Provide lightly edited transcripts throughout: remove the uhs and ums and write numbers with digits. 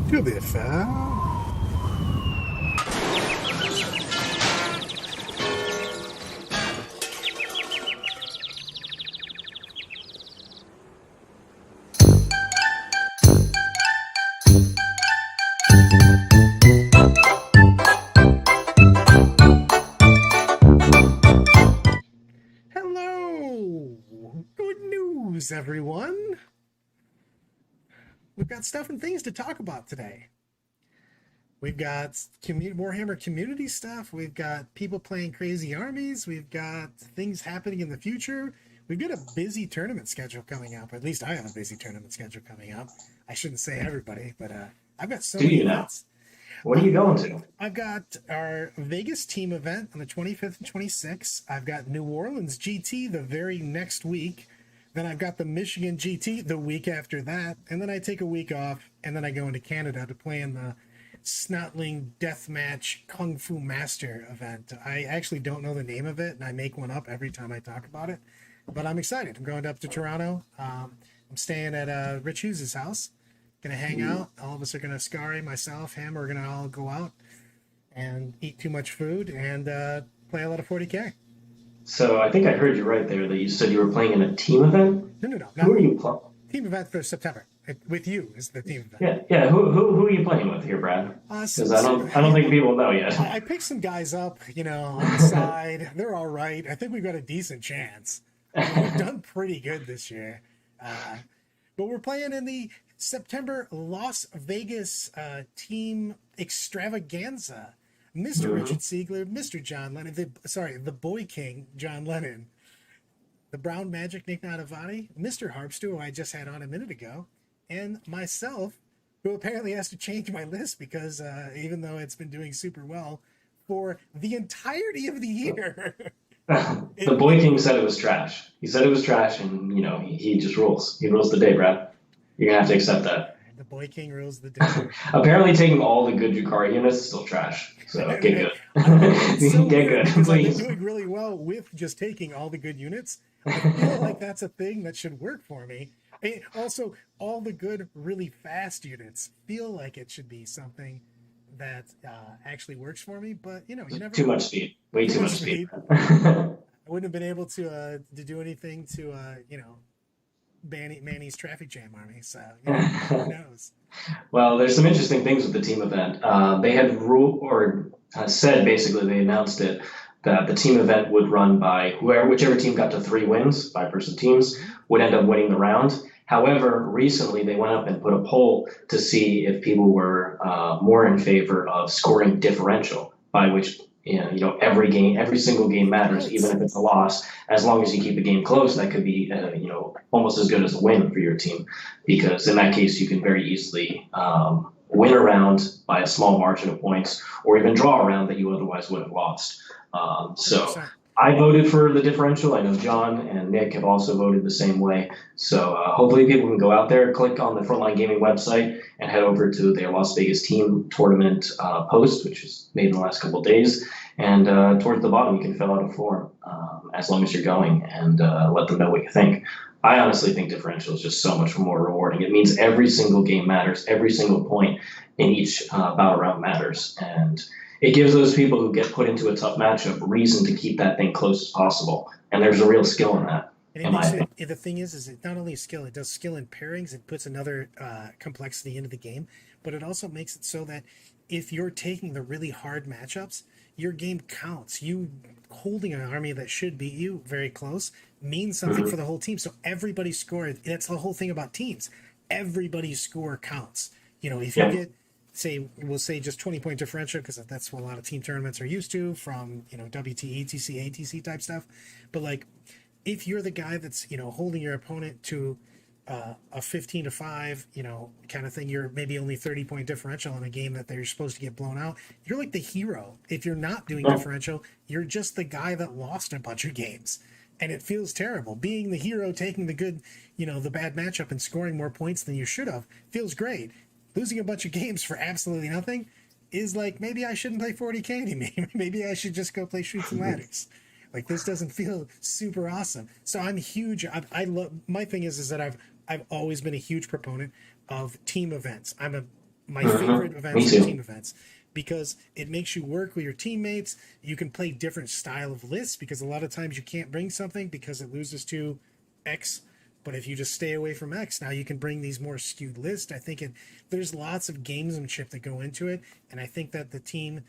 To be fair. Hello! Good news, everyone! We've got stuff and things to talk about today. We've got Warhammer community stuff. We've got people playing crazy armies. We've got things happening in the future. We've got a busy tournament schedule coming up. At least I have a busy tournament schedule coming up. I shouldn't say everybody, but I've got so many events. What are you going to? I've got our Vegas team event on the 25th and 26th. I've got New Orleans GT the very next week. Then I've got the Michigan GT the week after that. And then I take a week off, and then I go into Canada to play in the Snotling Deathmatch Kung Fu Master event. I actually don't know the name of it, and I make one up every time I talk about it. But I'm excited. I'm going up to Toronto. I'm staying at Rich Hughes' house. Gonna hang out. All of us are gonna scary, myself, him. We're gonna all go out and eat too much food and play a lot of 40K. So I think I heard you right there that you said you were playing in a team event. No. Who are you playing? Team event for September. With you is the team event. Yeah. Who are you playing with here, Brad? Because I don't think people know yet. I picked some guys up, on the side. They're all right. I think we've got a decent chance. We've done pretty good this year. But we're playing in the September Las Vegas team extravaganza. Mr. Richard Siegler, Mr. John Lennon, the Boy King, John Lennon, the Brown Magic, Nick Nadavati, Mr. Harpster, who I just had on a minute ago, and myself, who apparently has to change my list because even though it's been doing super well for the entirety of the year. The Boy King said it was trash. He said it was trash, and, he just rules. He rules the day, Brad. You're going to have to accept that. The Boy King rules the day. Apparently taking all the good Drukhari units is still trash. So get good. So get good, please. I've been doing really well with just taking all the good units. I feel like that's a thing that should work for me. And also, all the good, really fast units feel like it should be something that actually works for me. But, you never Too much speed. Way too much speed. I wouldn't have been able to do anything to, Manny's traffic jam army, so who knows? Well, there's some interesting things with the team event. They had said basically, they announced it, that the team event would run by whichever team got to 3 wins, 5-person teams, would end up winning the round. However, recently they went up and put a poll to see if people were more in favor of scoring differential, by which every single game matters, even if it's a loss. As long as you keep a game close, that could be almost as good as a win for your team, because in that case you can very easily win a round by a small margin of points, or even draw a round that you otherwise would have lost. So I voted for the differential. I know John and Nick have also voted the same way. So hopefully people can go out there, click on the Frontline Gaming website, and head over to their Las Vegas team tournament post, which was made in the last couple of days. And towards the bottom, you can fill out a form as long as you're going, and let them know what you think. I honestly think differential is just so much more rewarding. It means every single game matters. Every single point in each battle round matters. And it gives those people who get put into a tough matchup reason to keep that thing close as possible. And there's a real skill in that. The thing is it not only skill, it does skill in pairings. It puts another complexity into the game, but it also makes it so that if you're taking the really hard matchups, your game counts. You holding an army that should beat you very close means something for the whole team. So everybody's score, that's the whole thing about teams. Everybody's score counts. If you get, we'll say just 20-point differential, because that's what a lot of team tournaments are used to from, WT, ETC, ATC type stuff. But if you're the guy that's, holding your opponent to a 15-5, kind of thing, you're maybe only 30-point differential in a game that they're supposed to get blown out. You're like the hero. If you're not doing differential, you're just the guy that lost a bunch of games. And it feels terrible. Being the hero, taking the good, the bad matchup and scoring more points than you should have feels great. Losing a bunch of games for absolutely nothing is like, maybe I shouldn't play 40K anymore. Maybe I should just go play Shoots and Ladders. This doesn't feel super awesome. So I'm huge. I love, my thing is that I've always been a huge proponent of team events. I'm a My favorite Me events are too. team events because it makes you work with your teammates. You can play different style of lists because a lot of times you can't bring something because it loses to X. But if you just stay away from X, now you can bring these more skewed lists. I think there's lots of gamesmanship that go into it, and I think that the team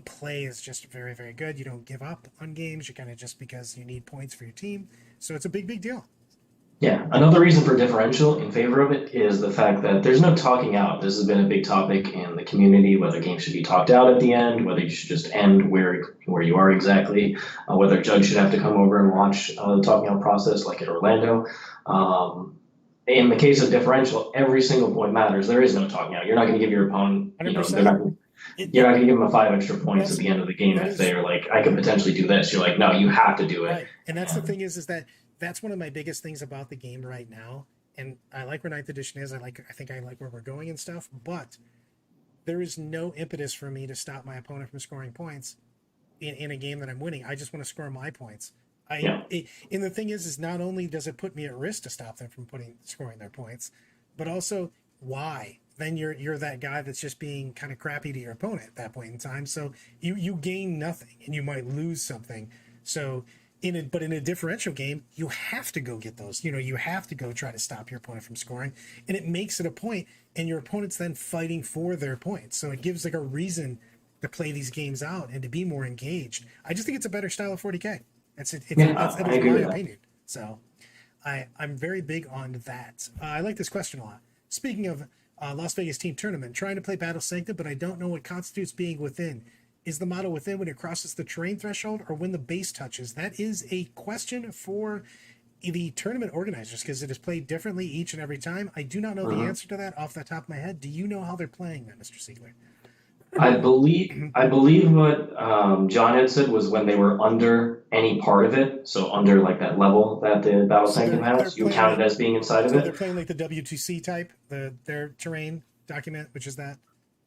play is just very, very good. You don't give up on games. You kind of just because you need points for your team. So it's a big, big deal. Yeah, another reason for differential in favor of it is the fact that there's no talking out. This has been a big topic in the community, whether games should be talked out at the end, whether you should just end where you are exactly, whether a judge should have to come over and watch the talking out process like at Orlando. In the case of differential, every single point matters. There is no talking out. You're not going to give your opponent, they're 100%. not. You're not going to give them 5 extra points at That's the end of the game that if is they're like, I could potentially do this. You're like, no, you have to do it. right. And that's the thing is that that's one of my biggest things about the game right now. And I like where Ninth Edition is. I think I like where we're going and stuff. But there is no impetus for me to stop my opponent from scoring points in a game that I'm winning. I just want to score my points. And the thing is not only does it put me at risk to stop them from scoring their points, but also why? Then you're that guy that's just being kind of crappy to your opponent at that point in time. So you gain nothing and you might lose something. So in a differential game, you have to go get those. You have to go try to stop your opponent from scoring, and it makes it a point, and your opponent's then fighting for their points. So it gives like a reason to play these games out and to be more engaged. I just think it's a better style of 40K. That's I agree my with that. opinion. So I'm very big on that. I like this question a lot. Speaking of Las Vegas team tournament, trying to play Battle Sanctum, but I don't know what constitutes being within. Is the model within when it crosses the terrain threshold or when the base touches? That is a question for the tournament organizers because it is played differently each and every time. I do not know the answer to that off the top of my head. Do you know how they're playing that, Mr. Siegler? I believe what John had said was when they were under any part of it, so under like that level that the Battle Sanctum has, you count it as being inside of So it. they're playing like the W2C type, their terrain document, which is that.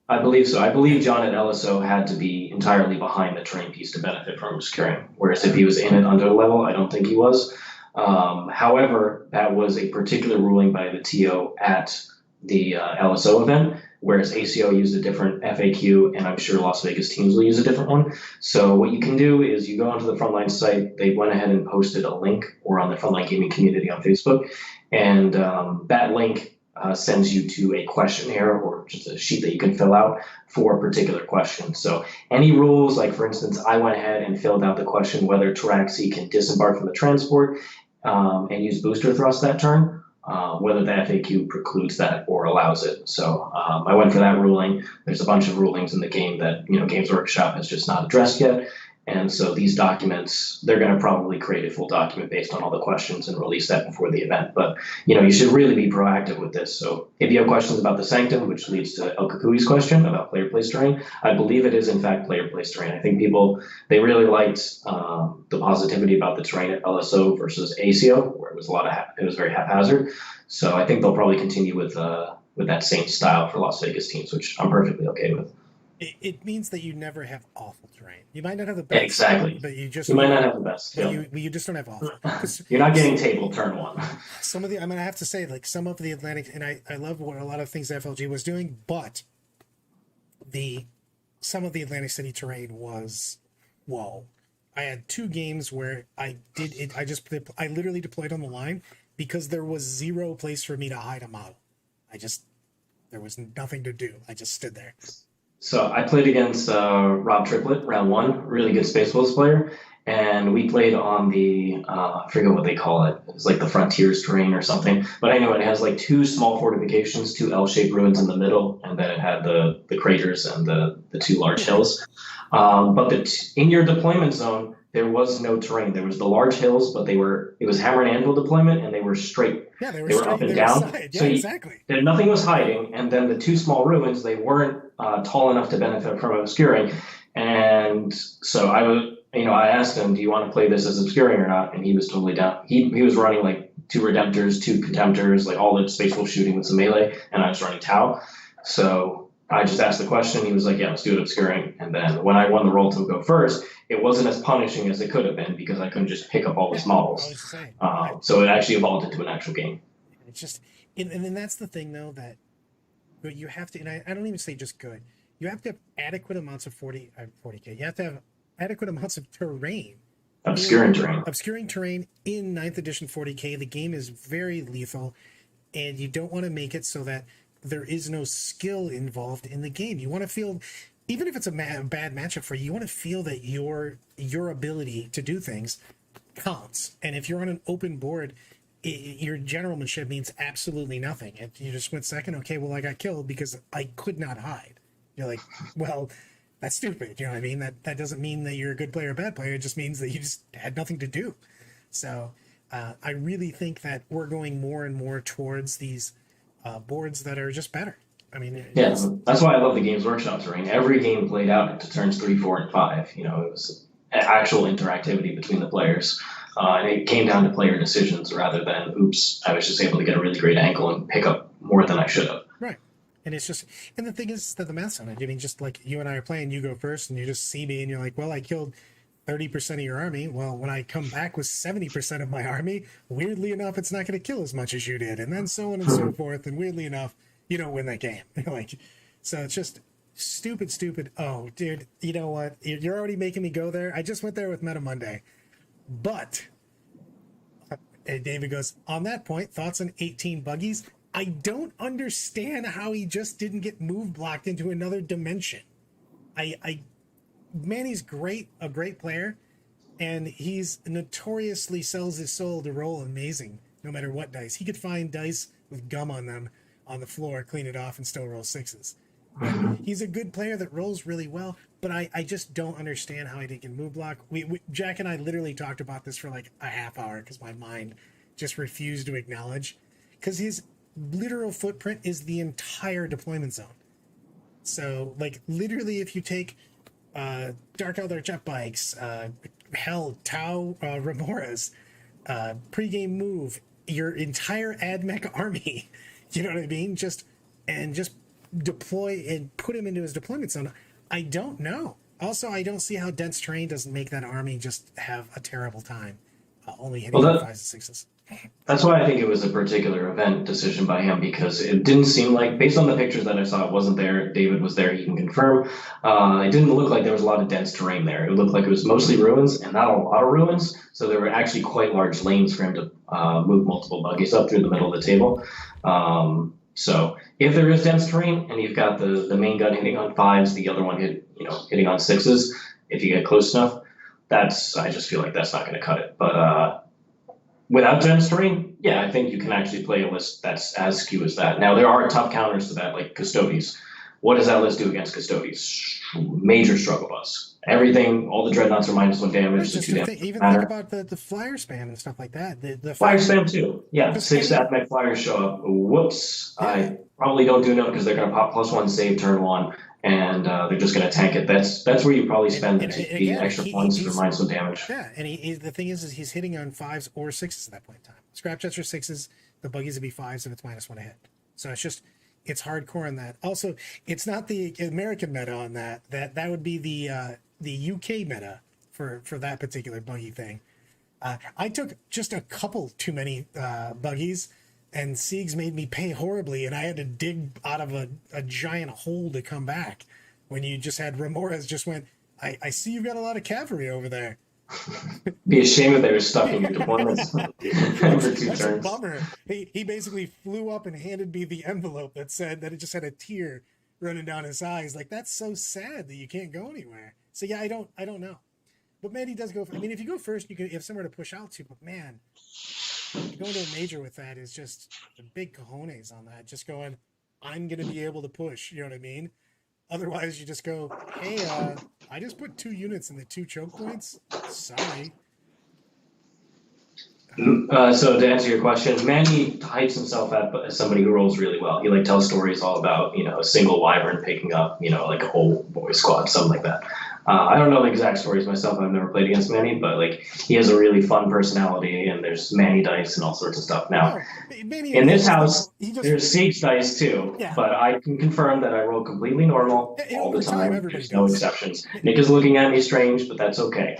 I believe so. I believe John at LSO had to be entirely behind the terrain piece to benefit from obscuring, whereas if he was in it under level, I don't think he was. However, that was a particular ruling by the TO at the LSO event, whereas ACO used a different FAQ, and I'm sure Las Vegas teams will use a different one. So what you can do is you go onto the Frontline site, they went ahead and posted a link, or on the Frontline Gaming community on Facebook, and that link sends you to a questionnaire or just a sheet that you can fill out for a particular question. So any rules, like for instance, I went ahead and filled out the question whether Taraxi can disembark from the transport and use booster thrust that turn, whether the FAQ precludes that or allows it. So I went for that ruling. There's a bunch of rulings in the game that Games Workshop has just not addressed yet. And so these documents, they're going to probably create a full document based on all the questions and release that before the event. But, you should really be proactive with this. So if you have questions about the Sanctum, which leads to El Kukui's question about player place terrain, I believe it is in fact player place terrain. I think they really liked the positivity about the terrain at LSO versus ACO, where it was it was very haphazard. So I think they'll probably continue with that same style for Las Vegas teams, which I'm perfectly okay with. It means that you never have awful terrain. You might not have the best, exactly, but you might not have the best. But you just don't have awful. You're not getting table turn one. I have to say, like some of the Atlantic, and I love what a lot of things FLG was doing, but some of the Atlantic City terrain was whoa. I had 2 games where I did it. I literally deployed on the line because there was zero place for me to hide a model. There was nothing to do. I just stood there. So I played against Rob Triplett, round 1, really good Space Wolves player, and we played on the, I forget what they call it, it's like the Frontiers terrain or something, but anyway, it has like 2 small fortifications, 2 L-shaped ruins in the middle, and then it had the craters and the 2 large hills. But in your deployment zone, there was no terrain. There was the large hills, but it was hammer and anvil deployment, and they were straight. Yeah, they were straight, up and down. Yeah, exactly. Nothing was hiding, and then the 2 small ruins, they weren't tall enough to benefit from obscuring. And so I asked him, do you want to play this as obscuring or not? And he was totally down. He was running like 2 Redemptors, 2 Contemptors, like all the Space Wolf shooting with some melee, and I was running Tau. So I just asked the question. He was like, yeah, let's do it obscuring. And then when I won the roll to go first, it wasn't as punishing as it could have been because I couldn't just pick up all these models. So it actually evolved into an actual game. It's just, and then that's the thing though, that but you have to, and I don't even say just good. You have to have adequate amounts of 40K. You have to have adequate amounts of terrain. Obscuring terrain. Obscuring terrain in 9th edition 40K. The game is very lethal, and you don't want to make it so that there is no skill involved in the game. You want to feel, even if it's a bad matchup for you, you want to feel that your ability to do things counts. And if you're on an open board, your generalmanship means absolutely nothing. If you just went second, okay, well, I got killed because I could not hide. You're like, well, that's stupid. You know what I mean? That doesn't mean that you're a good player or a bad player. It just means that you just had nothing to do. So I really think that we're going more and more towards these boards that are just better. I mean, yeah, that's why I love the Games Workshop terrain. Every game played out into turns 3, 4, and 5. You know, it was actual interactivity between the players. And it came down to player decisions rather than, oops, I was just able to get a really great angle and pick up more than I should have. Right. And it's just, and the thing is that the math's on it. I mean, just like you and I are playing, you go first and you just see me and you're like, well, I killed 30% of your army. Well, when I come back with 70% of my army, weirdly enough, it's not going to kill as much as you did. And then so on and so forth. And weirdly enough, you don't win that game. Like, so it's just stupid. Oh, dude, you know what? You're already making me go there. I just went there with Meta Monday. But, and David goes, on that point, thoughts on 18 buggies? I don't understand how he just didn't get move blocked into another dimension. Manny's a great player, and he's notoriously sells his soul to roll amazing, no matter what dice. He could find dice with gum on them on the floor, clean it off, and still roll 6s. But he's a good player that rolls really well, but I just don't understand how he didn't get move block. Jack and I literally talked about this for like a half hour because my mind just refused to acknowledge, because his literal footprint is the entire deployment zone. So, like, literally, if you take Dark Elder jet bikes, Tau Remoras, pre-game move, your entire AdMech army, you know what I mean? Just deploy and put him into his deployment zone. I don't know. Also, I don't see how dense terrain doesn't make that army just have a terrible time, only hitting 5s and 6s. That's why I think it was a particular event decision by him, because it didn't seem like, based on the pictures that I saw, it wasn't there. David was there, he can confirm. It didn't look like there was a lot of dense terrain there. It looked like it was mostly ruins and not a lot of ruins. So there were actually quite large lanes for him to move multiple buggies up through the middle of the table. So if there is dense terrain and you've got the main gun hitting on 5s, the other one hitting on 6s, if you get close enough, I just feel like that's not going to cut it. But without dense terrain, yeah, I think you can actually play a list that's as skew as that. Now, there are tough counters to that, like Custodes. What does that list do against Custodes? Major struggle bus. Everything, all the dreadnoughts are -1 damage. Even think about the flyer spam and stuff like that. The flyer spam too. Yeah, 6 AdMech flyers show up. Whoops. Yeah. I probably don't do no because they're going to pop +1 save turn 1. And they're just going to tank it. That's where you probably spend the extra points for -1 damage. Yeah, and the thing is he's hitting on 5s or 6s at that point in time. Scrap jets are 6s, the buggies would be 5s if it's -1 a hit. So it's hardcore on that. Also, it's not the American meta on that. That would be the UK meta for that particular buggy thing. I took just a couple too many buggies, and Siegs made me pay horribly, and I had to dig out of a giant hole to come back. When you just had Remoras just went, I see you've got a lot of cavalry over there. Be a shame if they were stuck in your deployments for 2 That's turns. a bummer. He basically flew up and handed me the envelope that said that it just had a tear running down his eyes. Like, that's so sad that you can't go anywhere. So yeah, I don't know. But man, he does go. I mean, if you go first, you have somewhere to push out to. But man, going to a major with that is just the big cojones on that. Just going, I'm going to be able to push. You know what I mean? Otherwise, you just go, hey, I just put 2 units in the 2 choke points. Sorry. So to answer your question, Manny hypes himself up as somebody who rolls really well. He tells stories all about, a single wyvern picking up, like a whole boy squad, something like that. I don't know the exact stories myself. I've never played against Manny, but he has a really fun personality, and there's Manny dice and all sorts of stuff. Now, in this house, there's Siege dice too, Yeah. but I can confirm that I roll completely normal all the time. Everybody There's no does. exceptions. Nick is looking at me strange, but that's okay.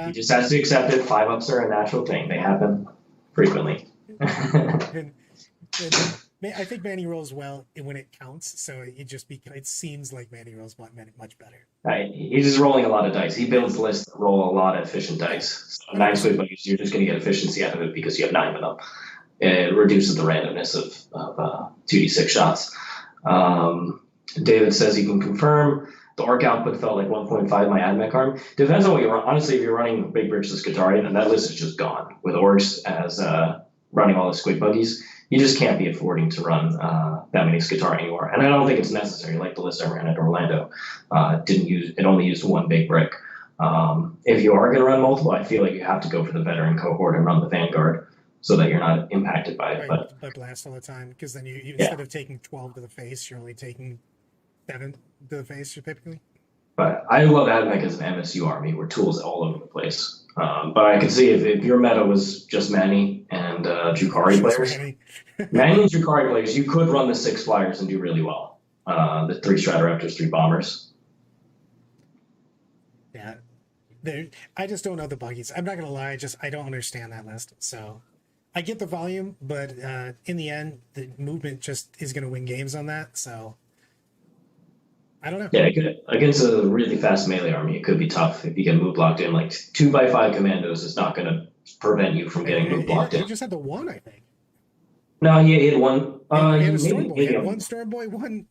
He just has to accept it. 5-ups are a natural thing. They happen frequently. and I think Manny rolls well when it counts, so it seems like Manny rolls much better. Right. He's just rolling a lot of dice. He Yeah, builds lists that roll a lot of efficient yeah, dice. So nine squid 100%. buggies, you're just going to get efficiency out of it because you have 9 of them. It reduces the randomness of 2d6 shots. David says he can confirm the orc output felt like 1.5 my AdMech arm. Depends on what you're honestly, if you're running Big Bricks as Skitarian, and that list is just gone with orcs as running all the squid buggies. You just can't be affording to run that many Skitari anymore. And I don't think it's necessary, like the list I ran at Orlando. It only used 1 big brick. If you are going to run multiple, I feel like you have to go for the veteran cohort and run the Vanguard so that you're not impacted by it. Right, But by blast all the time, because then you yeah, instead of taking 12 to the face, you're only taking 7 to the face, typically. but I love AdMech as an MSU army where tools all over the place. But I could see if your meta was just Manny and Drukhari Just players, Manny. Manny and Drukhari players, you could run the 6 flyers and do really well. The 3 Stratoraptors, 3 bombers. Yeah, I just don't know the buggies. I'm not gonna lie, I don't understand that list. So I get the volume, but in the end, the movement just is gonna win games on that. So I don't know. Yeah, against a really fast melee army, it could be tough if you get move locked in. Like 2x5 commandos is not going to prevent you from getting move locked He in. just had the one, I think. No, he had one. He had a storm Maybe, boy. He maybe. had one storm boy, one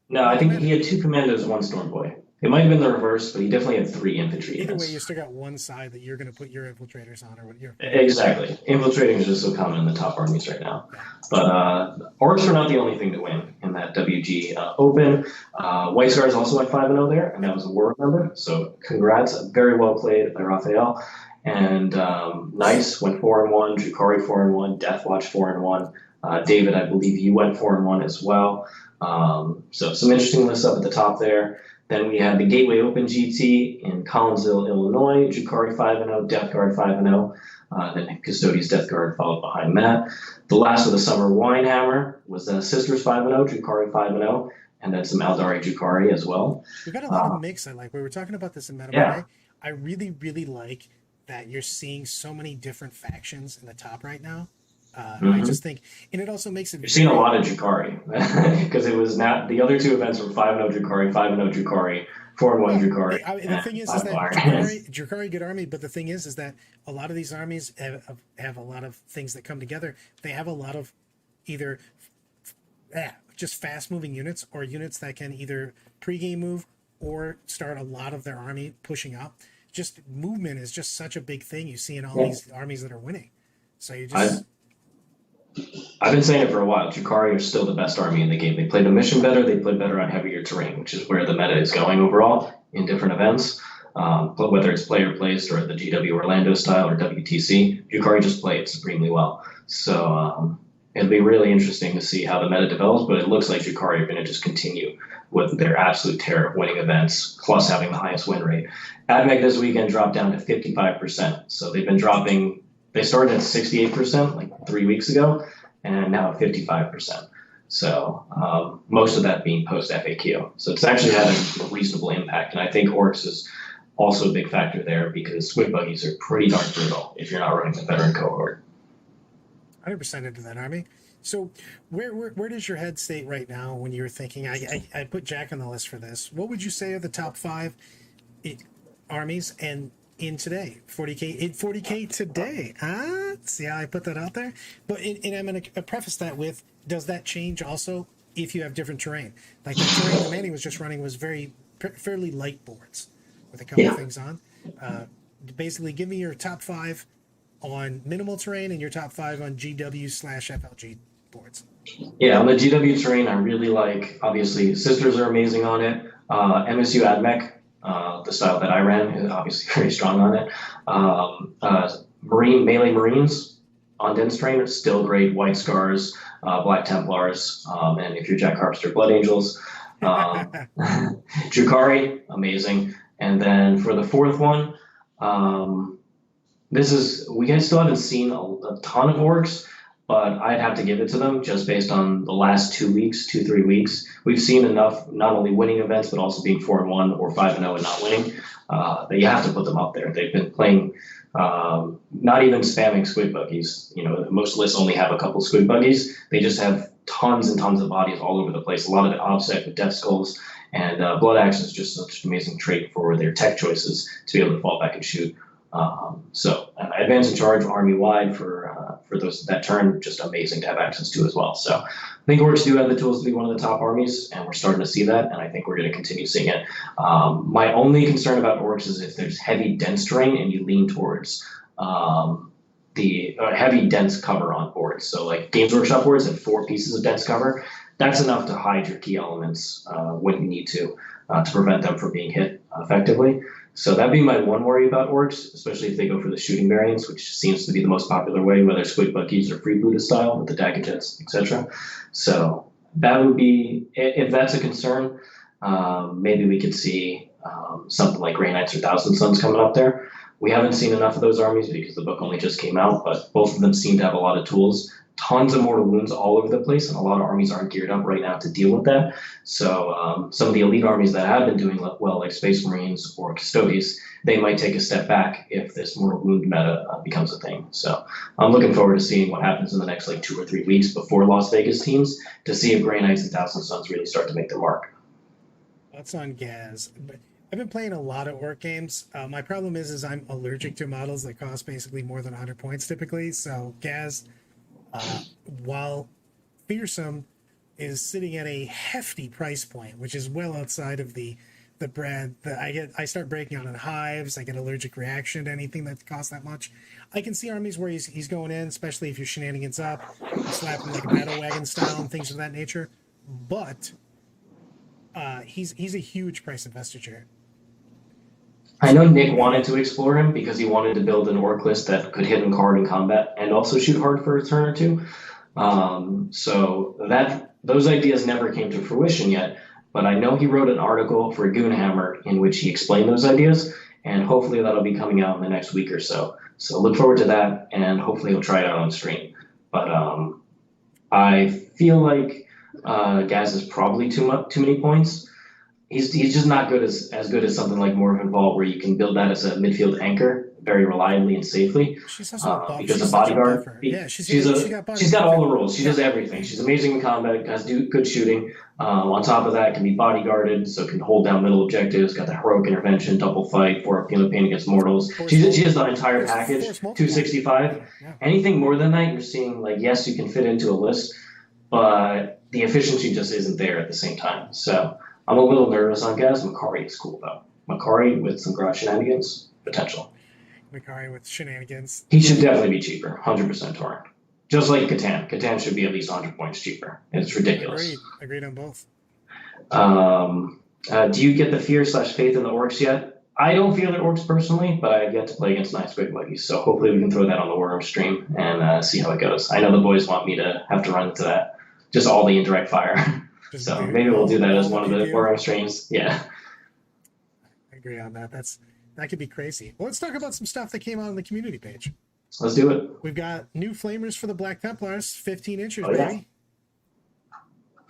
No, I think he commando. had 2 commandos, 1 storm boy. It might have been the reverse, but he definitely had 3 infantry Either way, units. you still got one side that you're gonna put your infiltrators on, or what your Exactly. Infiltrating is just so common in the top armies right now. yeah. But orcs are not the only thing to win in that WG Open. White Scars also went 5-0 there, and that was a war member. So congrats, very well played by Raphael. And Nice went 4-1, Drukhari 4-1, Deathwatch 4-1. David, I believe you went 4-1 as well. So some interesting lists up at the top there. Then we had the Gateway Open GT in Collinsville, Illinois. Drukhari 5-0, Death Guard 5-0. Then Custodes Death Guard followed behind that. The last of the summer Winehammer was Sisters 5-0, Drukhari 5-0, and then some Aldari Drukhari as well. We've got a lot of mix. I like. We were talking about this in Meta Yeah. Monday. I really, really like that you're seeing so many different factions in the top right now. I just think, and it also makes it. You're seeing a lot of Drukhari because it was not the other 2 events were 5-0 Drukhari, 5-0 Drukhari, 4-1 Drukhari. The thing is that Drukhari, good army, but the thing is that a lot of these armies have a lot of things that come together. They have a lot of either just fast moving units or units that can either pregame move or start a lot of their army pushing up. Just movement is just such a big thing you see in all these armies that are winning. So you just. I've been saying it for a while. Drukhari are still the best army in the game. They play the mission better. They play better on heavier terrain, which is where the meta is going overall in different events. But whether it's player placed or the GW Orlando style or WTC, Drukhari just play it supremely well. So it'll be really interesting to see how the meta develops. But it looks like Drukhari are going to just continue with their absolute terror of winning events, plus having the highest win rate. AdMech this weekend dropped down to 55%. So they've been dropping. They started at 68% like 3 weeks ago, and now at 55%. So most of that being post FAQ. So it's actually having a reasonable impact. And I think Orcs is also a big factor there because squid buggies are pretty darn brutal if you're not running the veteran cohort. 100% into that army. So where does your head state right now when you're thinking, I put Jack on the list for this. What would you say are the top 5 armies and in today 40K today? See how I put that out there? But and I'm going to preface that with, does that change also if you have different terrain? Like the terrain that Manny was just running was fairly light boards with a couple of things on. Basically give me your top 5 on minimal terrain and your top 5 on GW/FLG boards. Yeah, on the GW terrain, I really like, obviously, Sisters are amazing on it. MSU AdMech, the style that I ran, is obviously very strong on it. Melee Marines on dense terrain are still great. White Scars, Black Templars, and if you're Jack Harpster, Blood Angels. Drukhari, amazing. And then for the 4th one, we guys still haven't seen a ton of orcs, but I'd have to give it to them just based on the last 2 weeks, 2-3 weeks. We've seen enough, not only winning events, but also being 4-1 or 5-0 and not winning, that you have to put them up there. They've been playing, not even spamming squid buggies. You know, most lists only have a couple squid buggies. They just have tons and tons of bodies all over the place. A lot of it offset with death skulls, and blood axe is just such an amazing trait for their tech choices to be able to fall back and shoot. So advance and charge army wide for those that turn, just amazing to have access to as well. So I think orcs do have the tools to be one of the top armies, and we're starting to see that, and I think we're going to continue seeing it. My only concern about orcs is if there's heavy dense terrain and you lean towards the heavy dense cover on boards. So like Games Workshop boards have 4 pieces of dense cover. That's enough to hide your key elements when you need to prevent them from being hit effectively. So that'd be my one worry about orcs, especially if they go for the shooting variants, which seems to be the most popular way, whether squid buggies or freebooter style with the dagger jets, etc. So that would be, if that's a concern, maybe we could see something like Grey Knights or Thousand Sons coming up there. We haven't seen enough of those armies because the book only just came out, but both of them seem to have a lot of tools. Tons of mortal wounds all over the place, and a lot of armies aren't geared up right now to deal with that. So some of the elite armies that have been doing well, like Space Marines or Custodes, they might take a step back if this mortal wound meta becomes a thing. So I'm looking forward to seeing what happens in the next like 2 or 3 weeks before Las Vegas teams to see if Grey Knights and Thousand Sons really start to make their mark. That's on Gaz. But I've been playing a lot of orc games. My problem is I'm allergic to models that cost basically more than 100 points typically. So Gaz, while fearsome is sitting at a hefty price point, which is well outside of the bread that I start breaking out in hives. I get allergic reaction to anything that costs that much. I can see armies where he's going in, especially if you're shenanigans up, slapping like a battle wagon style and things of that nature. But he's a huge price investiture. I know Nick wanted to explore him because he wanted to build an orc list that could hit him hard in combat and also shoot hard for a turn or two. So those ideas never came to fruition yet, but I know he wrote an article for Goonhammer in which he explained those ideas, and hopefully that'll be coming out in the next week or so. So look forward to that, and hopefully he'll try it out on stream. But I feel like Gaz is probably too many points. He's just not as good as something like Morven Vault, where you can build that as a midfield anchor very reliably and safely. She's also because a bodyguard. She's got all the roles. She does everything. She's amazing in combat. Has good shooting. On top of that, can be bodyguarded, so can hold down middle objectives. Got the heroic intervention, double fight, 4 up pain against mortals. She has the entire package. 265. Yeah. Anything more than that, you're seeing like yes, you can fit into a list, but the efficiency just isn't there at the same time. So I'm a little nervous on Gaz. Makari is cool though. Makari with some garage shenanigans potential. Makari with shenanigans. He should definitely be cheaper, 100% torrent. Just like Catan. Catan should be at least 100 points cheaper. It's ridiculous. Agreed on both. Do you get the fear/faith in the orcs yet? I don't fear the orcs personally, but I've yet to play against nice big buggies, so hopefully we can throw that on the Warhammer stream and see how it goes. I know the boys want me to have to run into that. Just all the indirect fire. So maybe we'll do that as one of the Warhammer streams. Yeah. I agree on that. That could be crazy. Well, let's talk about some stuff that came out on the community page. Let's do it. We've got new flamers for the Black Templars, 15 inches, baby. Yeah.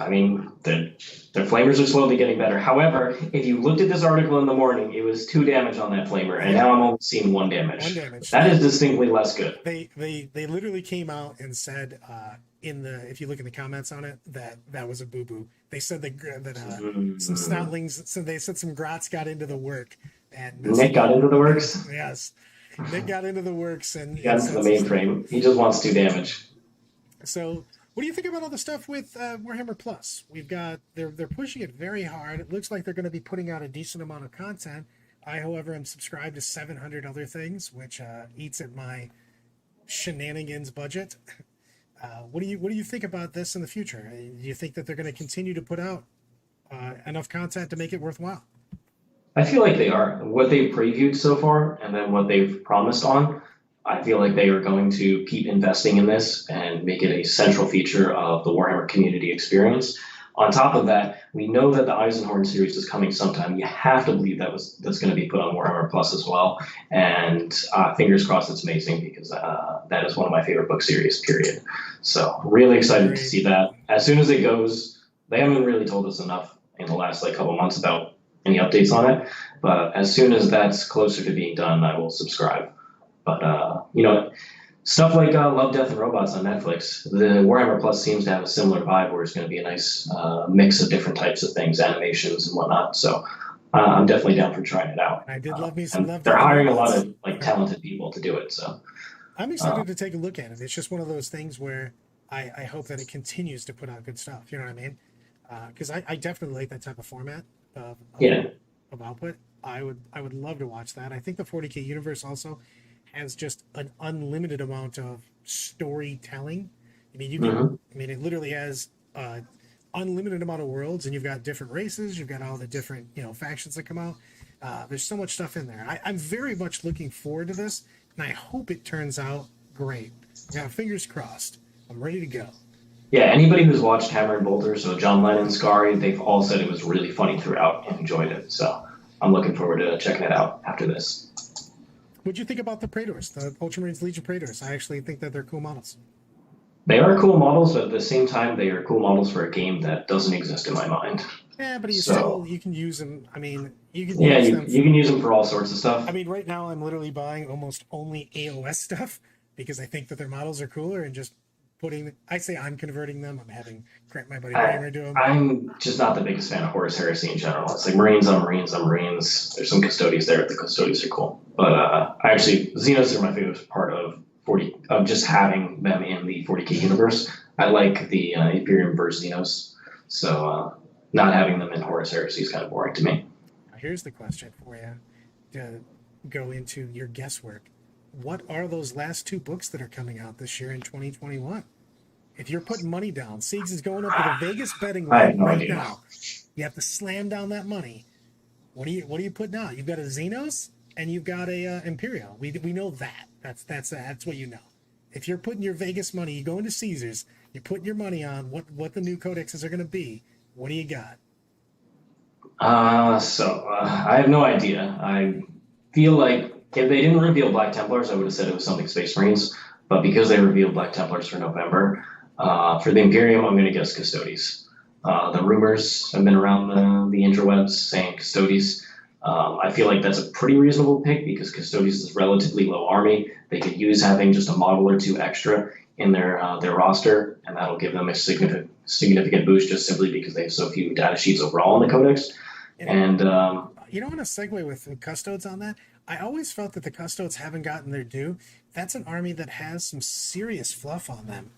I mean, their flamers are slowly getting better. However, if you looked at this article in the morning, it was 2 damage on that flamer, and now I'm only seeing 1 damage. 1 damage. That is distinctly less good. They literally came out and said if you look in the comments on it, that was a boo-boo. They said that some snotlings, so they said some grots got into the work. And Nick got into the works? Yes. Nick got into the works and he got into the mainframe. He just wants 2 damage. So what do you think about all the stuff with Warhammer Plus? We've got they're pushing it very hard. It looks like they're going to be putting out a decent amount of content. I, however, am subscribed to 700 other things, which eats at my shenanigans budget. What do you think about this in the future? Do you think that they're going to continue to put out enough content to make it worthwhile? I feel like they are. What they've previewed so far and then what they've promised on, I feel like they are going to keep investing in this and make it a central feature of the Warhammer community experience. On top of that, we know that the Eisenhorn series is coming sometime. You have to believe that's going to be put on Warhammer Plus as well. And fingers crossed it's amazing because that is one of my favorite book series, period. So really excited to see that. As soon as it goes, they haven't really told us enough in the last couple months about any updates on it. But as soon as that's closer to being done, I will subscribe. But, Stuff like Love, Death, and Robots on Netflix. The Warhammer Plus seems to have a similar vibe where it's going to be a nice mix of different types of things, animations and whatnot. So I'm definitely down for trying it out. I did love me some And Love, they're Death, and hiring a Robots. lot of like talented people to do it. So I'm excited to take a look at it. It's just one of those things where I hope that it continues to put out good stuff. You know what I mean? Because I definitely like that type of format yeah, of output. I would love to watch that. I think the 40K universe also has just an unlimited amount of storytelling. I mean, you can. hmm I mean, it literally has unlimited amount of worlds, and you've got different races. You've got all the different factions that come out. There's so much stuff in there. I'm very much looking forward to this, and I hope it turns out great. Yeah, fingers crossed. I'm ready to go. yeah. Anybody who's watched Hammer and Bolter, so John Lennon, Scary, they've all said it was really funny throughout and enjoyed it. So I'm looking forward to checking it out after this. What'd you think about the Praetors, the Ultramarines Legion Praetors? I actually think that they're cool models. They are cool models, but at the same time, they are cool models for a game that doesn't exist in my mind. Yeah, but So you can use them. I mean, you can yeah, use you, them. you can use them for all sorts of stuff. I mean, right now I'm literally buying almost only AOS stuff because I think that their models are cooler and just putting. I say I'm converting them. I'm having my buddy I, Kramer do them. I'm just not the biggest fan of Horus Heresy in general. It's like Marines on Marines on Marines. There's some Custodies there. The Custodies are cool, but I actually Xenos are my favorite part of 40 of just having them in the 40K universe. I like the Imperium versus Xenos, so not having them in Horus Heresy is kind of boring to me. Now, here's the question for you to go into your guesswork. What are those last two books that are coming out this year in 2021? If you're putting money down, Siegs is going up to the Vegas betting I have line no right idea. now. You have to slam down that money. What are you putting out? You've got a Xenos and you've got a Imperial. We know that. That's what you know. If you're putting your Vegas money, you go into Caesars, you're putting your money on what the new codexes are going to be. What do you got? I have no idea. I feel like if they didn't reveal Black Templars, I would have said it was something Space Marines. But because they revealed Black Templars for November, for the Imperium, I'm going to guess Custodies. The rumors have been around the interwebs saying Custodies. I feel like that's a pretty reasonable pick because Custodies is a relatively low army. They could use having just a model or two extra in their roster, and that'll give them a significant boost just simply because they have so few data sheets overall in the Codex. And You don't want to segue with Custodes on that. I always felt that the Custodes haven't gotten their due. That's an army that has some serious fluff on them.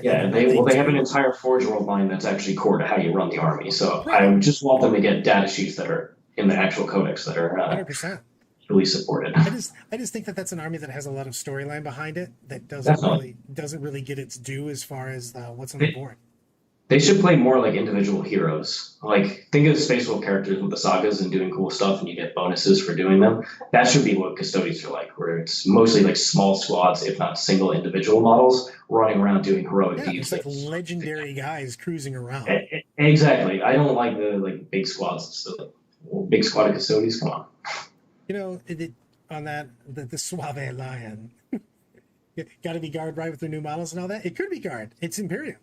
yeah, they have an entire Forge World line that's actually core to how you run the army. So I just want them to get data sheets that are in the actual Codex that are 100%. really supported. I just think that that's an army that has a lot of storyline behind it that doesn't really get its due as far as what's on the board. They should play more like individual heroes. Like, think of Space Wolf characters with the sagas and doing cool stuff, and you get bonuses for doing them. That should be what Custodians are like, where it's mostly like small squads, if not single individual models, running around doing heroic deeds. It's like legendary guys cruising around. Exactly. I don't like the big squads. So, big squad of Custodians, come on. On that, the Suave Lion. Got to be guard right with their new models and all that. It could be guard. It's Imperium.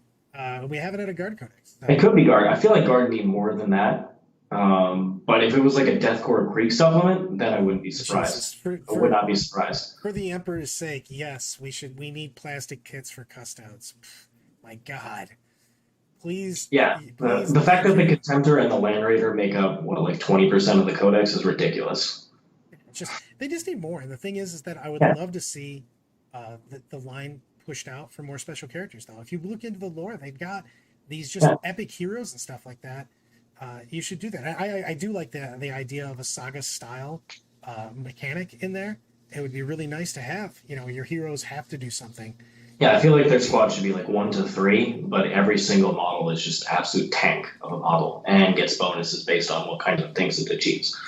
We haven't had a guard codex. It could be guard. I feel like guard need more than that. But if it was like a Deathcore Creek supplement, then I wouldn't be surprised. I would not be surprised. For the Emperor's sake, yes, we need plastic kits for Custodes. My God. Please. Yeah. The fact that the Contemptor and the Land Raider make up, like 20% of the Codex is ridiculous. They just need more. And the thing is that I would love to see the line pushed out for more special characters, though. If you look into the lore, they've got these just epic heroes and stuff like that. You should do that. I do like the idea of a saga style mechanic in there. It would be really nice to have. Your heroes have to do something. Yeah, I feel like their squad should be like 1 to 3, but every single model is just absolute tank of a model and gets bonuses based on what kind of things it achieves.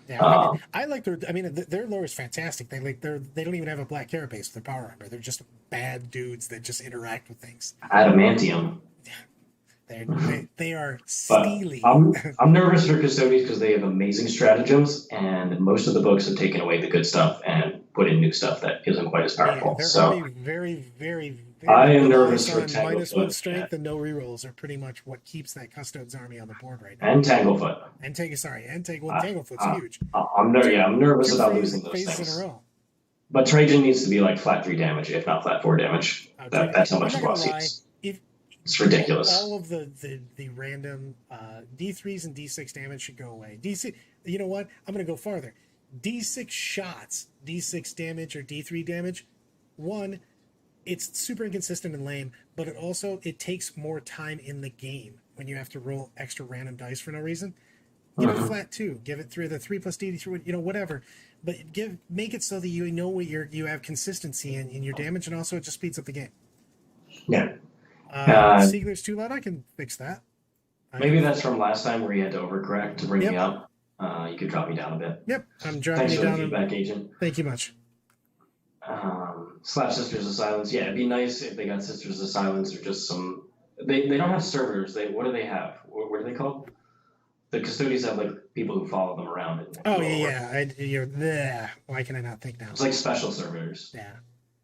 Yeah, I like their. I mean, their lore is fantastic. They don't even have a black carapace for their power armor. They're just bad dudes that just interact with things. Adamantium. They are steely. I'm nervous for Custodians because they have amazing stratagems, and most of the books have taken away the good stuff and put in new stuff that isn't quite as powerful. They're very, very. I am nervous for -1 strength and no rerolls are pretty much what keeps that Custodes army on the board right now. And Tanglefoot. Tanglefoot's huge. I'm nervous about losing those things. In a row. But Trajan needs to be like flat 3 damage, if not flat 4 damage. That's how I'm much not the gonna boss lie. is. If It's ridiculous. all of the random D3s and D6 damage should go away. D6. You know what? I'm gonna go farther. D6 shots, D6 damage or D3 damage. One, it's super inconsistent and lame, but it takes more time in the game when you have to roll extra random dice for no reason. Give it flat 2. Give it through the 3 plus D3, whatever. But make it so that you know what you have consistency in your damage, and also it just speeds up the game. Yeah. Uh, Siegler's too loud. I can fix that. Maybe that's from last time where you had to overcorrect to bring Yep. me up. You could drop me down a bit. Yep, I'm dropping Thanks you for the down. feedback, Agent. Thank you much. Slash Sisters of Silence. Yeah, it'd be nice if they got Sisters of Silence or just some. They don't have servers. What do they have? What are they called? The custodians have like people who follow them around. Oh yeah. Why can I not think now? It's like special servers. Yeah.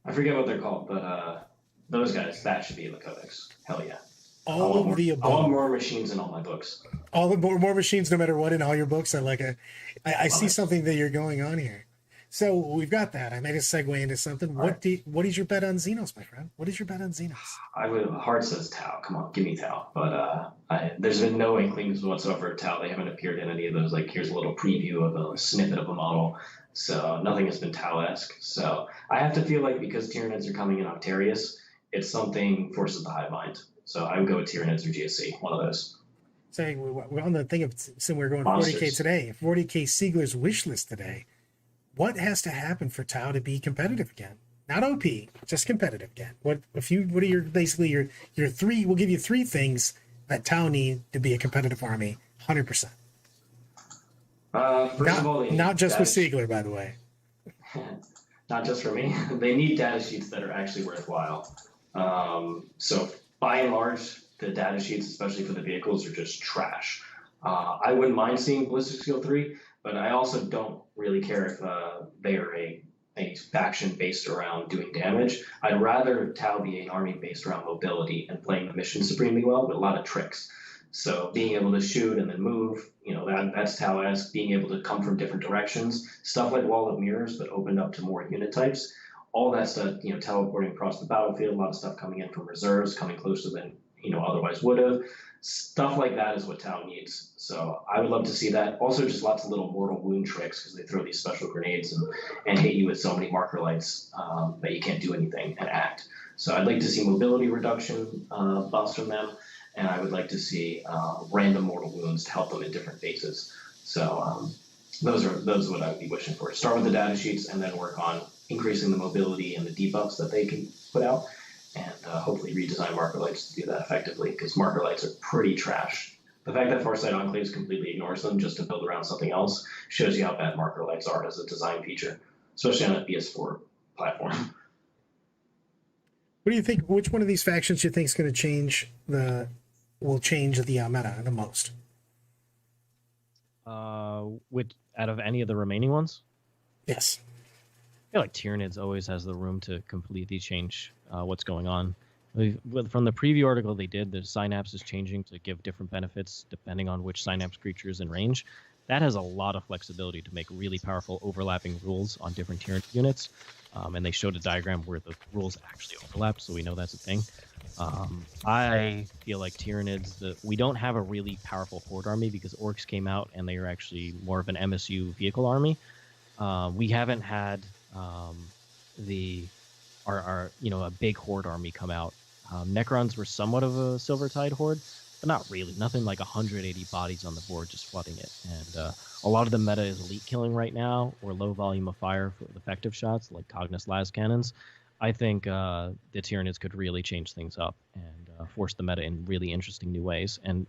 I forget what they're called, but those guys, that should be in the codex. Hell yeah. All of the above. I want more machines in all my books. All the more machines, no matter what, in all your books. I see something that you're going on here. So we've got that. I made a segue into something. What is your bet on Xenos, my friend? What is your bet on Xenos? Heart says Tau. Come on, give me Tau. But there's been no inklings whatsoever of Tau. They haven't appeared in any of those. Like, here's a little preview of a snippet of a model. So nothing has been Tau-esque. So I have to feel like because Tyranids are coming in Octarius, it's something Forces the Hive Mind. So I would go with Tyranids or GSC, one of those. Saying we're on the thing of, so we're going Monsters. 40K today, 40K Siegler's wish list today. What has to happen for Tau to be competitive again? Not OP, just competitive again. What are your basically your three? We'll give you 3 things that Tau need to be a competitive army, 100%. First of all, not just with Siegler, by the way. Not just for me. They need data sheets that are actually worthwhile. So by and large, the data sheets, especially for the vehicles, are just trash. I wouldn't mind seeing Ballistic Skill 3, but I also don't really care if they are a faction based around doing damage. I'd rather Tau be an army based around mobility and playing the mission supremely well with a lot of tricks. So being able to shoot and then move, that's Tau-esque. Being able to come from different directions, stuff like Wall of Mirrors, but opened up to more unit types. All that stuff, teleporting across the battlefield, a lot of stuff coming in from reserves, coming closer than otherwise would have. Stuff like that is what Tau needs. So I would love to see that. Also, just lots of little mortal wound tricks because they throw these special grenades and hit you with so many marker lights that you can't do anything and act. So I'd like to see mobility reduction buffs from them, and I would like to see random mortal wounds to help them in different phases. So those are what I would be wishing for. Start with the data sheets and then work on increasing the mobility and the debuffs that they can put out, and hopefully redesign marker lights to do that effectively, because marker lights are pretty trash. The fact that Farsight Enclaves completely ignores them just to build around something else shows you how bad marker lights are as a design feature, especially on a PS4 platform. What do you think? Which one of these factions do you think is going to change the meta the most? Out of any of the remaining ones? Yes. I feel like Tyranids always has the room to completely change what's going on. From the preview article they did, the synapse is changing to give different benefits depending on which synapse creature is in range. That has a lot of flexibility to make really powerful overlapping rules on different Tyranid units. And they showed a diagram where the rules actually overlap, so we know that's a thing. I feel like Tyranids, we don't have a really powerful horde army because orcs came out and they are actually more of an MSU vehicle army. We haven't had a big horde army come out. Necrons were somewhat of a Silvertide horde, but not really. Nothing like 180 bodies on the board just flooding it. And a lot of the meta is elite killing right now, or low volume of fire for effective shots like Cognos las cannons. I think the Tyranids could really change things up and force the meta in really interesting new ways. And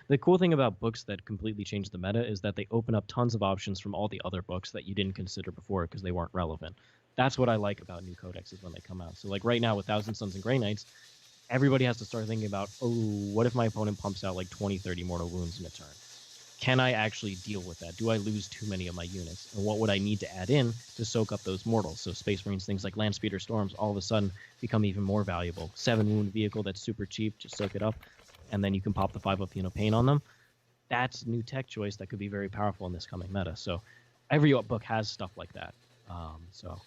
the cool thing about books that completely change the meta is that they open up tons of options from all the other books that you didn't consider before because they weren't relevant. That's what I like about new codexes when they come out. So like right now with Thousand Suns and Grey Knights, everybody has to start thinking about, what if my opponent pumps out like 20, 30 mortal wounds in a turn? Can I actually deal with that? Do I lose too many of my units? And what would I need to add in to soak up those mortals? So Space Marines, things like Land Speeder Storms, all of a sudden become even more valuable. 7-wound vehicle that's super cheap, just soak it up, and then you can pop the 5 up pain on them. That's new tech choice that could be very powerful in this coming meta. So every book has stuff like that. So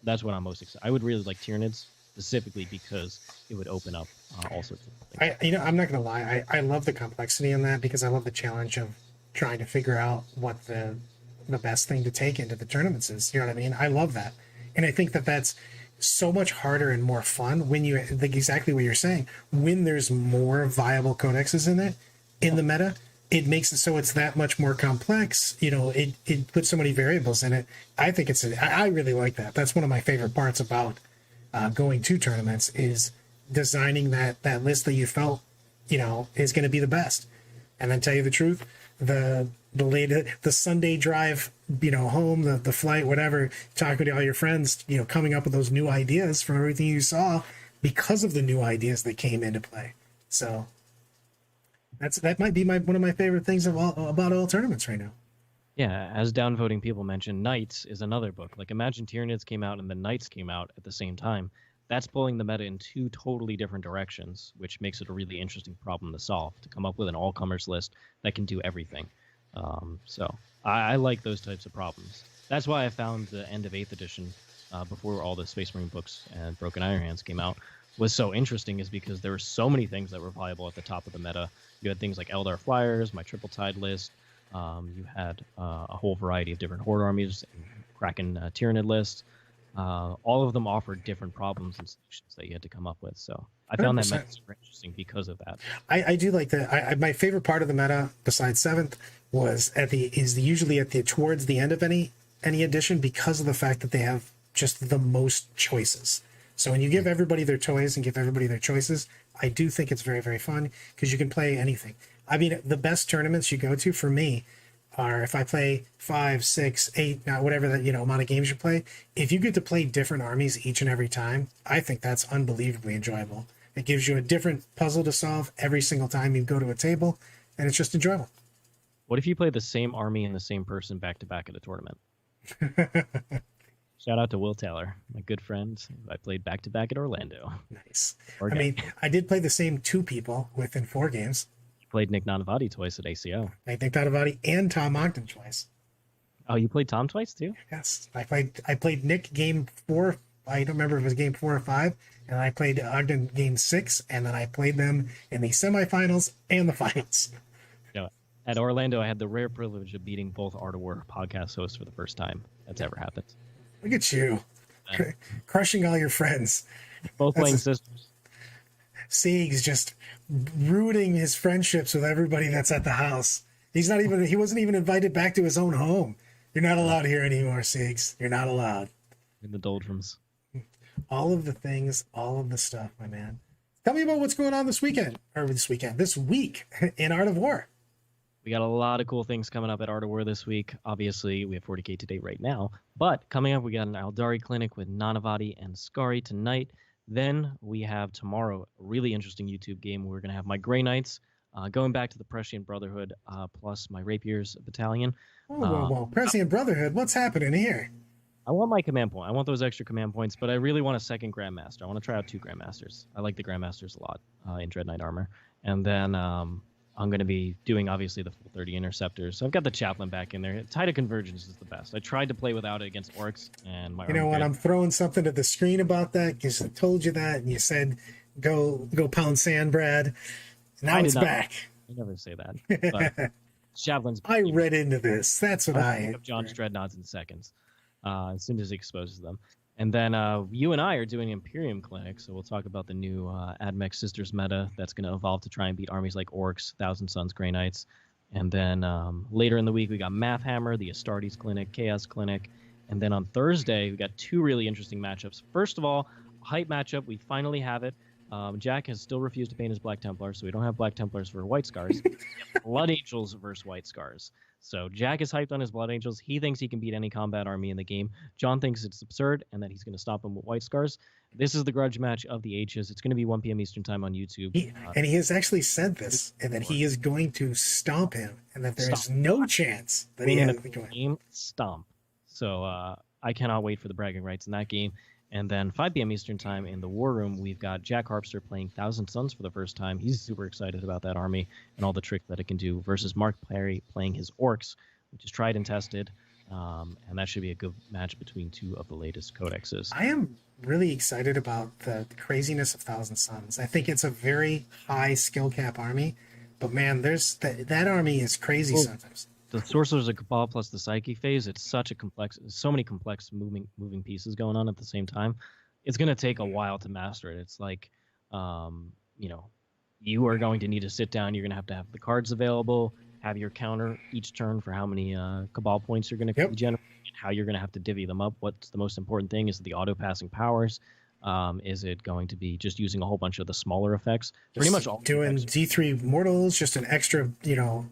That's what I'm most excited. I would really like Tyranids specifically because it would open up all sorts of things. I'm not gonna lie. I love the complexity in that because I love the challenge of trying to figure out what the best thing to take into the tournaments is. You know what I mean? I love that, and I think that that's so much harder and more fun when you like exactly what you're saying. When there's more viable codexes in the meta, it makes it so it's that much more complex. You know, it puts so many variables in it. I think I really like that. That's one of my favorite parts about going to tournaments is designing that list that you felt, you know, is going to be the best. And then tell you the truth, the Sunday drive, you know, home, the flight, whatever, talking to all your friends, you know, coming up with those new ideas from everything you saw because of the new ideas that came into play. So that might be one of my favorite things about all tournaments right now. Yeah, as downvoting people mentioned, Knights is another book. Like, imagine Tyranids came out and the Knights came out at the same time. That's pulling the meta in two totally different directions, which makes it a really interesting problem to solve, to come up with an all-comers list that can do everything. So I like those types of problems. That's why I found the end of 8th edition, before all the Space Marine books and Broken Iron Hands came out, was so interesting, is because there were so many things that were viable at the top of the meta. You had things like Eldar Flyers, my Triple Tide list. You had a whole variety of different Horde armies, and Kraken Tyranid lists. All of them offered different problems and solutions that you had to come up with. So I found 100%. that meta super interesting because of that. I do like that. My favorite part of the meta, besides 7th, was usually towards the end of any edition, because of the fact that they have just the most choices. So when you give everybody their toys and give everybody their choices, I do think it's very, very fun because you can play anything. I mean, the best tournaments you go to for me are if I play 5, 6, 8, whatever that, you know, amount of games you play. If you get to play different armies each and every time, I think that's unbelievably enjoyable. It gives you a different puzzle to solve every single time you go to a table, and it's just enjoyable. What if you play the same army and the same person back to back at a tournament? Shout out to Will Taylor, my good friend. I played back to back at Orlando. Nice. Or I mean, I did play the same 2 people within 4 games. You played Nick Nanavati twice at ACO. I think Tadavati and Tom Ogden twice. Oh, you played Tom twice too? Yes, I played Nick game 4. I don't remember if it was game 4 or 5, and I played Ogden game 6, and then I played them in the semifinals and the finals. Yeah. At Orlando, I had the rare privilege of beating both Art of War podcast hosts for the first time that's ever happened. Look at you, crushing all your friends. Both playing sisters. Sieg's just ruining his friendships with everybody that's at the house. He wasn't even invited back to his own home. You're not allowed here anymore, Siegs. You're not allowed. In the doldrums. All of the things, all of the stuff, my man. Tell me about what's going on this week in Art of War. We got a lot of cool things coming up at Art of War this week. Obviously, we have 40K to date right now. But coming up, we got an Aldari clinic with Nanavati and Skari tonight. Then we have tomorrow a really interesting YouTube game. We're going to have my Grey Knights going back to the Prescient Brotherhood, plus my Rapiers Battalion. Whoa. Prescient Brotherhood, what's happening here? I want my command point. I want those extra command points, but I really want a second Grandmaster. I want to try out 2 Grandmasters. I like the Grandmasters a lot in Dread Knight armor. And then I'm going to be doing, obviously, the full 30 Interceptors. So I've got the Chaplain back in there. Tide of Convergence is the best. I tried to play without it against Orcs, and my You know what? I'm throwing something to the screen about that because I told you that, and you said, go pound sand, Brad. Now it's back. I never say that. But Chaplain's... I read into this. That's what I... pick up John's Dreadnoughts in seconds, as soon as he exposes them. And then you and I are doing Imperium Clinic, so we'll talk about the new Admech Sisters meta that's going to evolve to try and beat armies like Orcs, Thousand Sons, Grey Knights. And then later in the week, we got Math Hammer, the Astartes Clinic, Chaos Clinic. And then on Thursday, we got 2 really interesting matchups. First of all, a hype matchup. We finally have it. Jack has still refused to paint his Black Templars, so we don't have Black Templars for White Scars. Blood Angels versus White Scars. So Jack is hyped on his Blood Angels. He thinks he can beat any combat army in the game. John thinks it's absurd and that he's going to stop him with White Scars. This is the grudge match of the H's. It's going to be 1 p.m. Eastern time on YouTube. And he has actually said this, and that he is going to stomp him, and that there is no chance that he has to go in. Game stomp. So I cannot wait for the bragging rights in that game. And then 5 p.m. Eastern time in the War Room, we've got Jack Harpster playing Thousand Sons for the first time. He's super excited about that army and all the tricks that it can do versus Mark Perry playing his Orcs, which is tried and tested. and that should be a good match between two of the latest codexes. I am really excited about the craziness of Thousand Suns. I think it's a very high skill cap army, but man, there's that army is crazy sometimes. The Sorcerers of Cabal plus the Psyche phase, it's such a complex, so many complex moving pieces going on at the same time. It's going to take a while to master it. It's like, you know, you are going to need to sit down. You're going to have the cards available, have your counter each turn for how many Cabal points you're going to generate, and how you're going to have to divvy them up. What's the most important thing? Is it the auto passing powers? Is it going to be just using a whole bunch of the smaller effects? Just pretty much all doing D3 mortals, just an extra, you know,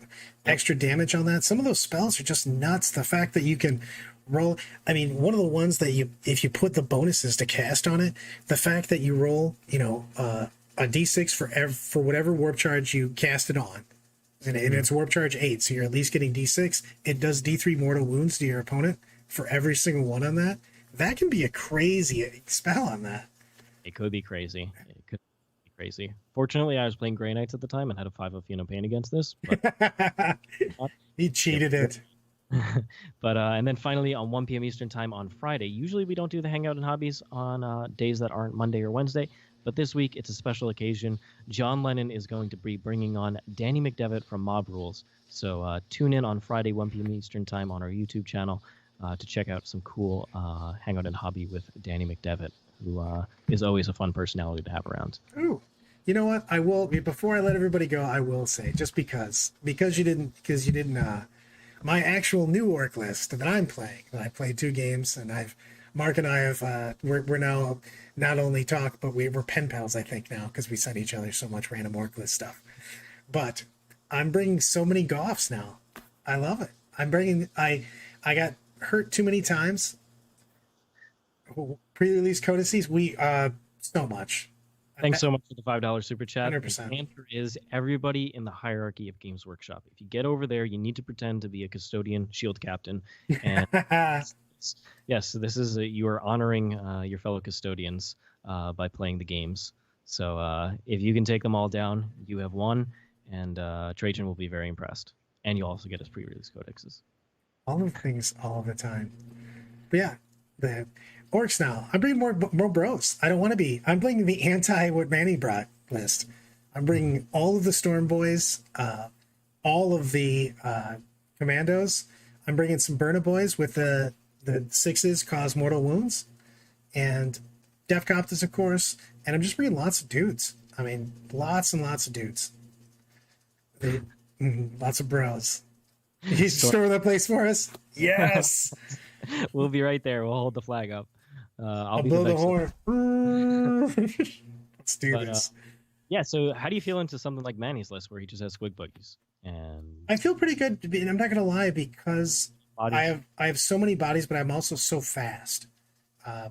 extra damage on that. Some of those spells are just nuts. The fact that you can roll, I mean, one of the ones that if you put the bonuses to cast on it, the fact that you roll, you know, a D6 for whatever warp charge you cast it on, and it's warp charge 8, so you're at least getting D6. It does D3 mortal wounds to your opponent for every single one on that. That can be a crazy spell on that. It could be crazy. It could be crazy. Fortunately, I was playing Grey Knights at the time and had a 5 of Feel Pain against this. But he cheated it. But and then finally on 1 p.m. Eastern time on Friday. Usually we don't do the Hangout and Hobbies on days that aren't Monday or Wednesday. But this week it's a special occasion. John Lennon is going to be bringing on Danny McDevitt from Mob Rules. So tune in on Friday 1 p.m. Eastern time on our YouTube channel to check out some cool Hangout and Hobby with Danny McDevitt, who is always a fun personality to have around. Ooh, you know what? I will, before I let everybody go, I will say, just because you didn't, my actual new orc list that I'm playing, that I played 2 games, and Mark and I have, we're now not only talk, but we're pen pals, I think now, because we send each other so much random orc list stuff. But I'm bringing so many Goffs now. I love it. I got hurt too many times. Pre-release codices, so much. Thanks so much for the $5 super chat. 100%. The answer is everybody in the hierarchy of Games Workshop. If you get over there, you need to pretend to be a custodian, shield captain, and yes, this is you are honoring your fellow custodians by playing the games. So if you can take them all down, you have won, and Trajan will be very impressed. And you'll also get his pre-release codexes. All of things, all the time. But yeah, the orcs now. I'm bringing more bros. I don't want to be. I'm bringing the what Manny brought list. I'm bringing all of the Storm Boys, all of the commandos. I'm bringing some Burna Boys with the 6s cause mortal wounds, and Deathcopters, of course. And I'm just bringing lots of dudes. I mean, lots and lots of dudes. Lots of bros. You store that place for us? Yes. We'll be right there. We'll hold the flag up. I'll blow the horn. Let's do this. Yeah. So, how do you feel into something like Manny's list, where he just has squig buggies? And I feel pretty good. And I'm not gonna lie, because I have so many bodies, but I'm also so fast.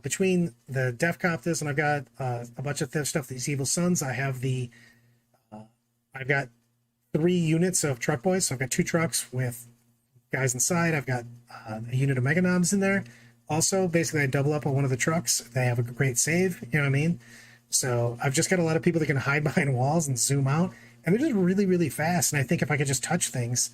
Between the Deathcopters and I've got a bunch of stuff. These Evil Sons. I have I've got 3 units of truck boys. So I've got 2 trucks with guys inside. I've got a unit of Meganobs in there. Also, basically, I double up on one of the trucks. They have a great save. You know what I mean? So I've just got a lot of people that can hide behind walls and zoom out. And they're just really, really fast. And I think if I could just touch things,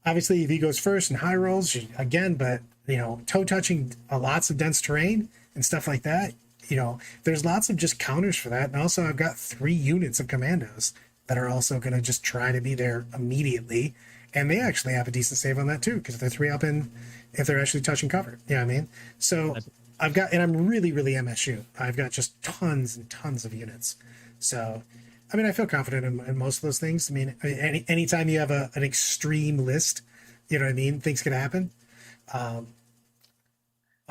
obviously, if he goes first and high rolls, again, but, you know, toe touching lots of dense terrain and stuff like that, you know, there's lots of just counters for that. And also, I've got 3 units of commandos that are also going to just try to be there immediately. And they actually have a decent save on that too, because they're 3 up in if they're actually touching cover. You know what I mean? So I've got, and I'm really, really MSU. I've got just tons and tons of units. So, I mean, I feel confident in most of those things. I mean, anytime you have an extreme list, you know what I mean? Things can happen.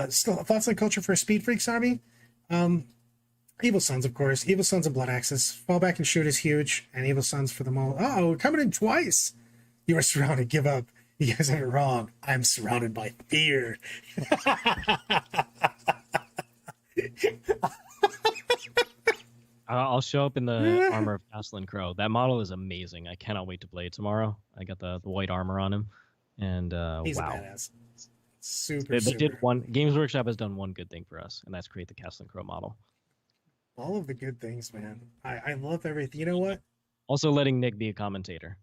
Still, thoughts on culture for a Speed Freaks army? Evil Sons, of course. Evil Sons and Blood Axes. Fall back and shoot is huge. And Evil Sons for the moment. Oh, coming in twice. You are surrounded. Give up. You guys have it wrong. I'm surrounded by fear. I'll show up in the armor of Castellan Crow. That model is amazing. I cannot wait to play it tomorrow. I got the white armor on him, and he's wow, a badass. Super. They did one. Games Workshop has done one good thing for us, and that's create the Castellan Crow model. All of the good things, man. I love everything. You know what? Also, letting Nick be a commentator.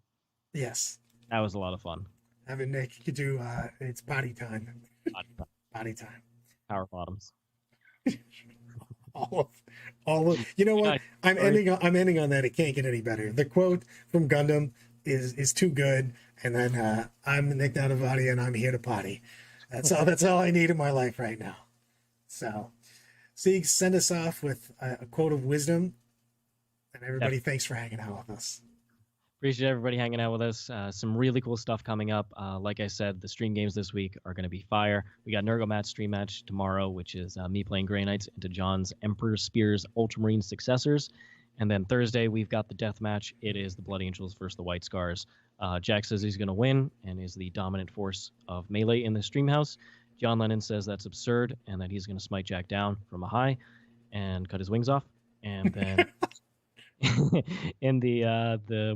Yes. That was a lot of fun. Having Nick could do it's potty time. Body time. Power bottoms. all of you know what? I'm ending on that. It can't get any better. The quote from Gundam is too good. And then I'm Nick Donavati and I'm here to potty. That's all I need in my life right now. So Sieg, send us off with a quote of wisdom. And everybody, thanks for hanging out with us. Appreciate everybody hanging out with us. Some really cool stuff coming up. Like I said, the stream games this week are going to be fire. We got Nurgle stream match tomorrow, which is me playing Grey Knights into John's Emperor Spears Ultramarine Successors. And then Thursday, we've got the death match. It is the Blood Angels versus the White Scars. Jack says he's going to win and is the dominant force of melee in the stream house. John Lennon says that's absurd and that he's going to smite Jack down from a high and cut his wings off. And then... in the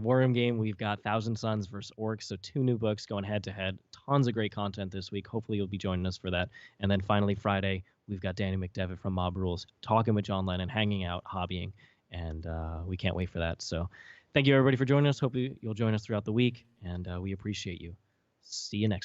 Warhammer game, we've got Thousand Suns versus Orcs, so 2 new books going head to head. Tons of great content this week. Hopefully you'll be joining us for that. And then finally Friday, we've got Danny McDevitt from Mob Rules talking with John Lennon, hanging out, hobbying, and we can't wait for that. So thank you everybody for joining us. Hope you'll join us throughout the week, and we appreciate you. See you next time.